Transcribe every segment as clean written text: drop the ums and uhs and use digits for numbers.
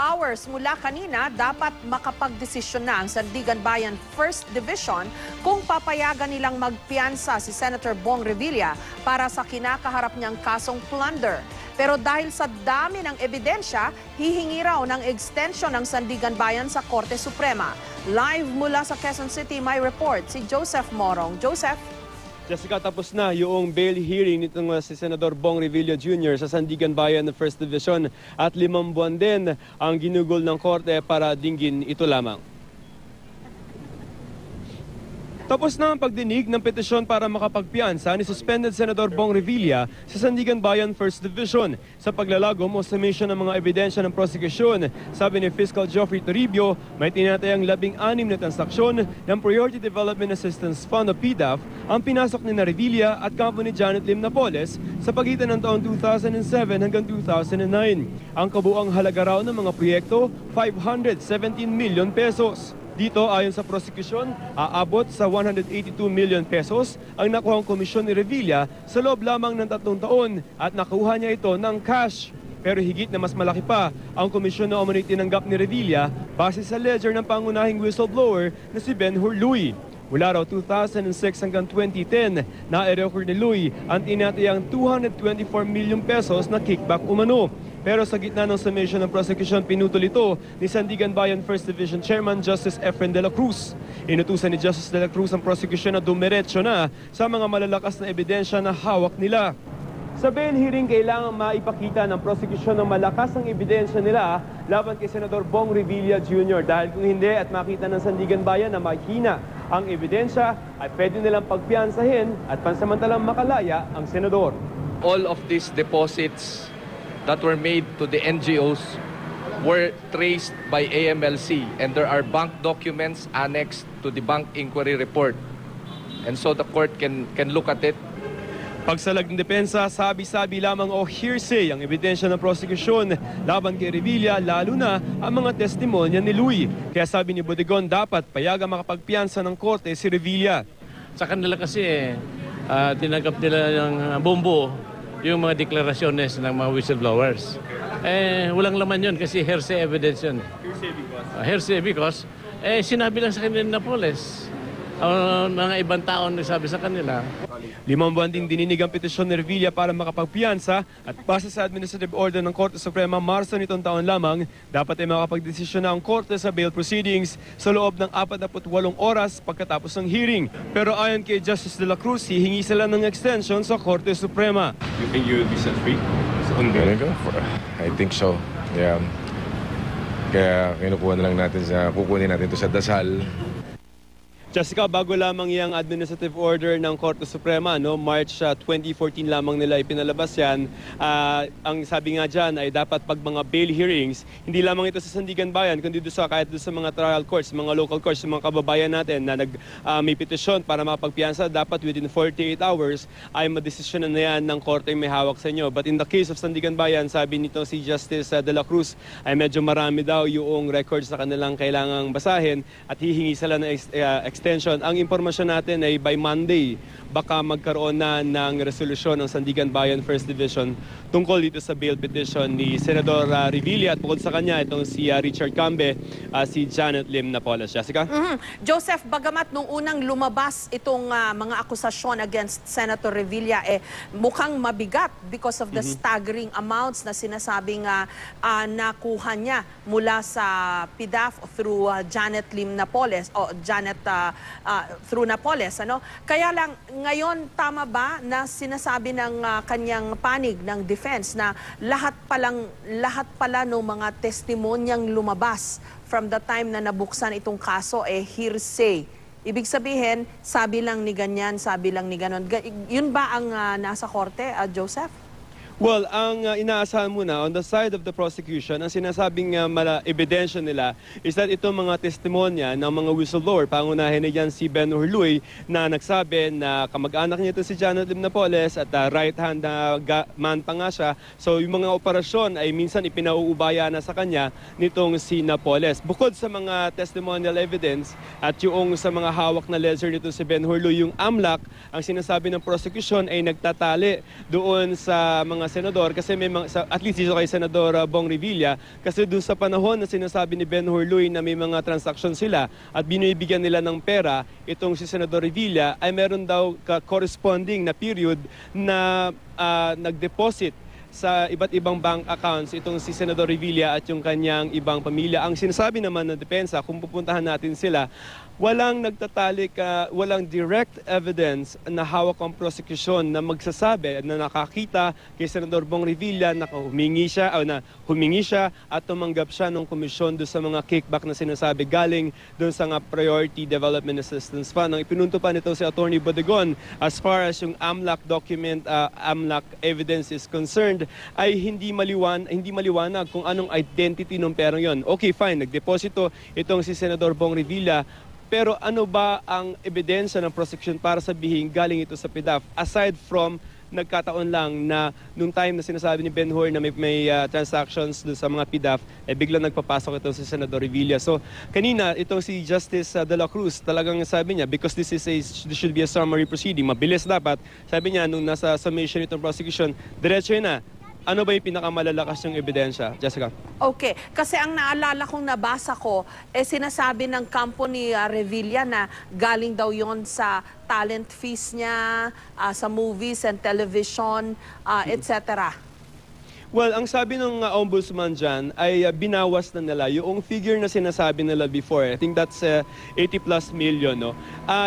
hours mula kanina, dapat makapagdesisyon na ang Sandigan Bayan 1st Division kung papayagan nilang magpiyansa si Senator Bong Revilla para sa kinakaharap niyang kasong plunder. Pero dahil sa dami ng ebidensya, hihingi raw ng extension ng Sandigan Bayan sa Korte Suprema. Live mula sa Quezon City, may report si Joseph Morong. Joseph? Jessica, tapos na yung bail hearing nitong si Senador Bong Revilla Jr. sa Sandigan Bayan 1st Division at 5 buwan din ang ginugol ng korte para dinggin ito lamang. Tapos na ang pagdinig ng petisyon para makapagpiyansa ni suspended Senador Bong Revilla sa Sandigan Bayan 1st Division sa paglalagom o submission ng mga ebidensya ng prosekusyon. Sabi ni Fiscal Geoffrey Toribio, may tinatayang 16 na transaksyon ng Priority Development Assistance Fund o PDAF ang pinasok ni Revilla at kampo ni Janet Lim Napoles sa pagitan ng taong 2007 hanggang 2009. Ang kabuang halaga raw ng mga proyekto, 517 million pesos. Dito, ayon sa prosekusyon, aabot sa 182 million pesos ang nakuhang komisyon ni Revilla sa loob lamang ng 3 taon at nakuha niya ito ng cash. Pero higit na mas malaki pa ang komisyon na umano'y tinanggap ni Revilla base sa ledger ng pangunahing whistleblower na si Ben Hurluy. Mula raw 2006 hanggang 2010, na-record ni Luy ang tinatayang 224 million pesos na kickback umano. Pero sa gitna ng summation ng prosecution, pinutol ito ni Sandigan Bayan 1st Division Chairman Justice Efren de la Cruz. Inutusan ni Justice de la Cruz ang prosecution na dumiretso na sa mga malalakas na ebidensya na hawak nila. Sa bail hearing, kailangan maipakita ng prosecution ng malakas ang ebidensya nila laban kay Senador Bong Revilla Jr. Dahil kung hindi at makita ng Sandigan Bayan na mahina ang ebidensya, ay pwede nilang pagpiyansahin at pansamantalang makalaya ang senador. All of these deposits that were made to the NGOs were traced by AMLC, and there are bank documents annexed to the bank inquiry report. And so the court can look at it. Pagsalag ng depensa, sabi-sabi lamang o hearsay ang ebidensya ng prosekusyon laban kay Revilla, lalo na ang mga testimonya ni Luy. Kaya sabi ni Bodegon, dapat payaga makapagpiyansa ng korte si Revilla. Sa kanila kasi tinanggap nila ng bombo yung mga deklarasyones ng mga whistleblowers. Walang laman yun kasi hearsay evidence yun. Hearsay because sinabi lang sa kanila na Napoles. Mga ibang tao nagsabi sa kanila. 5 buwan ding dininig ang petisyon ni Revilla para makapagpiyansa at base sa administrative order ng Korte Suprema Marso nitong taon lamang, dapat ay makapagdesisyon na ang Korte sa bail proceedings sa loob ng 48 oras pagkatapos ng hearing. Pero ayon kay Justice de la Cruz, hihingi sila ng extension sa Korte Suprema. You think you will be set free? I think so. Yeah. Kaya kukunin natin ito sa dasal. Jessica, bago lamang yung administrative order ng Korte Suprema, March 2014 lamang nila ipinalabas yan. Ang sabi nga dyan ay dapat pag mga bail hearings, hindi lamang ito sa Sandigan Bayan, kundi kahit doon sa mga trial courts, mga local courts, mga kababayan natin na may petisyon para makapagpiyansa, dapat within 48 hours ay madesisyonan na yan ng korte may hawak sa inyo. But in the case of Sandigan Bayan, sabi nito si Justice de la Cruz, ay medyo marami daw yung records na kanilang kailangang basahin at hihingi sila ng extension. Ang impormasyon natin ay by Monday, baka magkaroon na ng resolusyon ng Sandigan Bayan 1st Division tungkol dito sa bail petition ni Senador Revilla at bukod sa kanya, itong si Richard Cambe, si Janet Lim Napoles. Jessica? Joseph, bagamat nung unang lumabas itong mga akusasyon against Senator Revilla, mukhang mabigat because of the staggering amounts na sinasabing nakuha niya mula sa PDAF through Janet Lim Napoles o Janet through Napoles. Kaya lang, ngayon tama ba na sinasabi ng kanyang panig ng defense na lahat pala ng mga testimonyang lumabas from the time na nabuksan itong kaso hearsay? Ibig sabihin, sabi lang ni ganyan, sabi lang ni ganon. Yun ba ang nasa korte, Joseph? Well, ang inaasahan muna, on the side of the prosecution, ang sinasabing ebidensya nila is that itong mga testimonya ng mga whistleblower, pangunahin na yan si Ben Hurluy, na nagsabi na kamag-anak niya ito si Janet Lim Napoles at right-hand man pa nga siya. So yung mga operasyon ay minsan ipinauubaya na sa kanya nitong si Napoles. Bukod sa mga testimonial evidence at yung sa mga hawak na ledger nito si Ben Hurluy, yung AMLAC, ang sinasabi ng prosecution ay nagtatali doon sa mga senador kasi may at least dito kay Senador Bong Revilla kasi doon sa panahon na sinasabi ni Ben Hurluy na may mga transaction sila at binibigyan nila ng pera, itong si Senador Revilla ay meron daw corresponding na period na nag-deposit sa iba't ibang bank accounts itong si Senador Revilla at yung kanyang ibang pamilya. Ang sinasabi naman ng depensa, kung pupuntahan natin sila, walang nagtatalik, walang direct evidence na hawak ang prosecution na magsasabi na nakakita kay Senador Bong Revilla na humingi siya at tumanggap siya ng komisyon doon sa mga kickback na sinasabi galing doon sa Priority Development Assistance Fund. Ang ipinunto pa nito si Attorney Bodegon, as far as yung AMLAC document, AMLAC evidence is concerned, ay hindi maliwanag kung anong identity ng perang yon. Okay, fine, nagdeposito itong si Senador Bong Revilla, pero ano ba ang ebidensya ng prosecution para sabihin galing ito sa PDAF aside from nagkataon lang na nung time na sinasabi ni Ben Hur na may transactions doon sa mga PDAF, biglang nagpapasok ito si Senador Revilla. So kanina itong si Justice De La Cruz talagang sabi niya, because this should be a summary proceeding, mabilis dapat, sabi niya nung nasa summation itong prosecution, diretso na. Ano ba yung pinakamalalakas yung ebidensya? Jessica? Okay, kasi ang naalala kong nabasa ko, sinasabi ng kampo ni Revilla na galing daw yon sa talent fees niya, sa movies and television, etc. Well, ang sabi ng ombudsman dyan ay binawas na nila yung figure na sinasabi nila before. I think that's 80 plus million. No?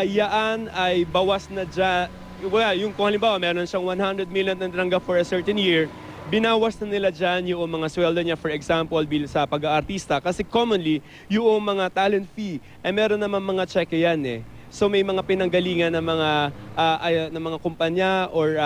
Yaan ay bawas na dyan. Well, yung kung halimbawa meron siyang 100 million na natanggap for a certain year, binawas na nila dyan yung mga sweldo niya, for example, bill sa pag-aartista. Kasi commonly, yung mga talent fee, ay meron naman mga cheque yan eh. So may mga pinanggalingan ng mga kumpanya or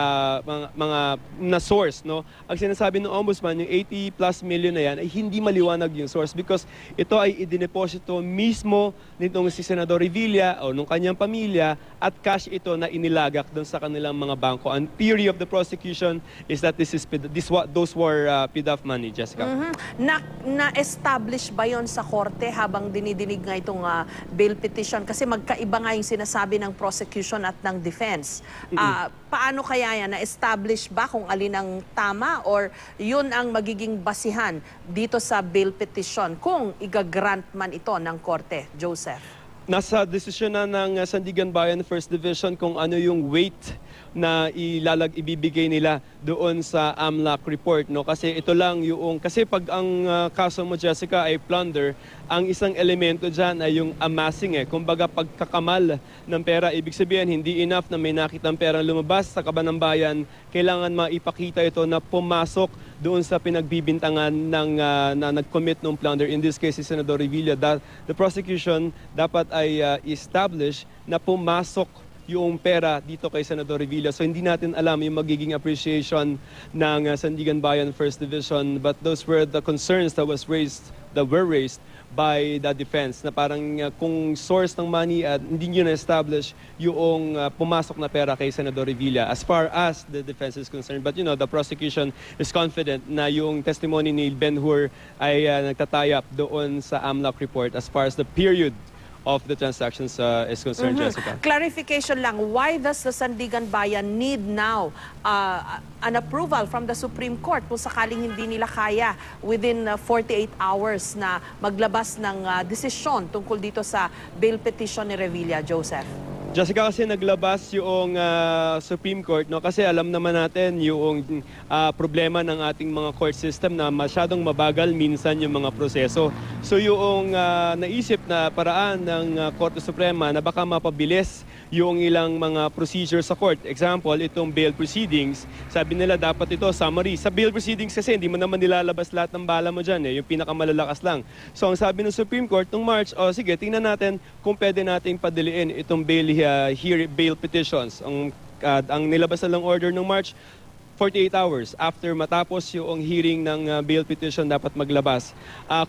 mga na source, no. Ang sinasabi ng ombudsman, yung 80 plus million na yan ay hindi maliwanag yung source because ito ay idineposito mismo nitong si Senador Revilla o nung kanyang pamilya at cash ito na inilagak doon sa kanilang mga bangko. And theory of the prosecution is that those were PDAF money, Jessica. Na-establish ba yon sa korte habang dinidinig nga itong bail petition? Kasi magkaiba nga yung sinasabi ng prosecution at ng defense. Paano kaya yan? Na-establish ba kung alin ang tama or yun ang magiging basihan dito sa bail petition kung igagrant man ito ng korte? Joseph? Nasa desisyon na ng Sandigan Bayan First Division kung ano yung weight na ibibigay nila doon sa AMLAC report, no? Kasi ito lang yung kasi pag ang kaso mo, Jessica, ay plunder, ang isang elemento diyan ay yung amassing kumbaga pagkakamal ng pera. Ibig sabihin hindi enough na may nakitang perang lumabas sa kaban ng bayan, kailangan maipakita ito na pumasok doon sa pinagbibintangan ng na nag-commit ng plunder. In this case, si Senador Revilla, the prosecution dapat ay establish na pumasok yung pera dito kay Senador Revilla. So hindi natin alam yung magiging appreciation ng Sandigan Bayan First Division, but those were the concerns that were raised by the defense na parang kung source ng money at hindi nyo na-establish yung pumasok na pera kay Senador Revilla as far as the defense is concerned. But the prosecution is confident na yung testimony ni Ben Hur ay nagtatayap doon sa AMLAC report as far as the period of the transactions is concerned, Jessica. Clarification lang, why does the Sandigan Bayan need now an approval from the Supreme Court kung sakaling hindi nila kaya within 48 hours na maglabas ng desisyon tungkol dito sa bail petition ni Revilla, Joseph? Jessica, kasi naglabas yung Supreme Court, no? Kasi alam naman natin yung problema ng ating mga court system na masyadong mabagal minsan yung mga proseso. So yung naisip na paraan ng Korte Suprema na baka mapabilis yung ilang mga procedures sa court. Example, itong bail proceedings, sabi nila dapat ito summary. Sa bail proceedings kasi hindi mo naman nilalabas lahat ng bala mo dyan, yung pinakamalalakas lang. So ang sabi ng Supreme Court nung March, sige, tingnan natin kung pwede nating padiliin itong bail petitions. Ang nilabas na lang order ng March, 48 hours after matapos yung hearing ng bail petition dapat maglabas.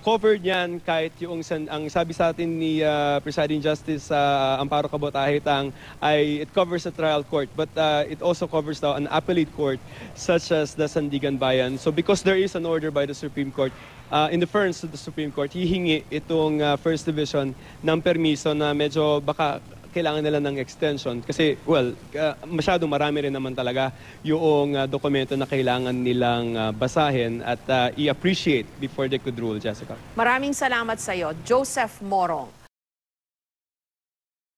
Covered yan kahit yung ang sabi sa atin ni Presiding Justice Amparo Cabotahitang ay it covers a trial court, but it also covers an appellate court such as the Sandigan Bayan. So because there is an order by the Supreme Court, in deference to the Supreme Court, hihingi itong First Division ng permiso na medyo baka kailangan nila ng extension kasi, well, masyadong marami rin naman talaga yung dokumento na kailangan nilang basahin at i-appreciate before they could rule, Jessica. Maraming salamat sa iyo, Joseph Morong.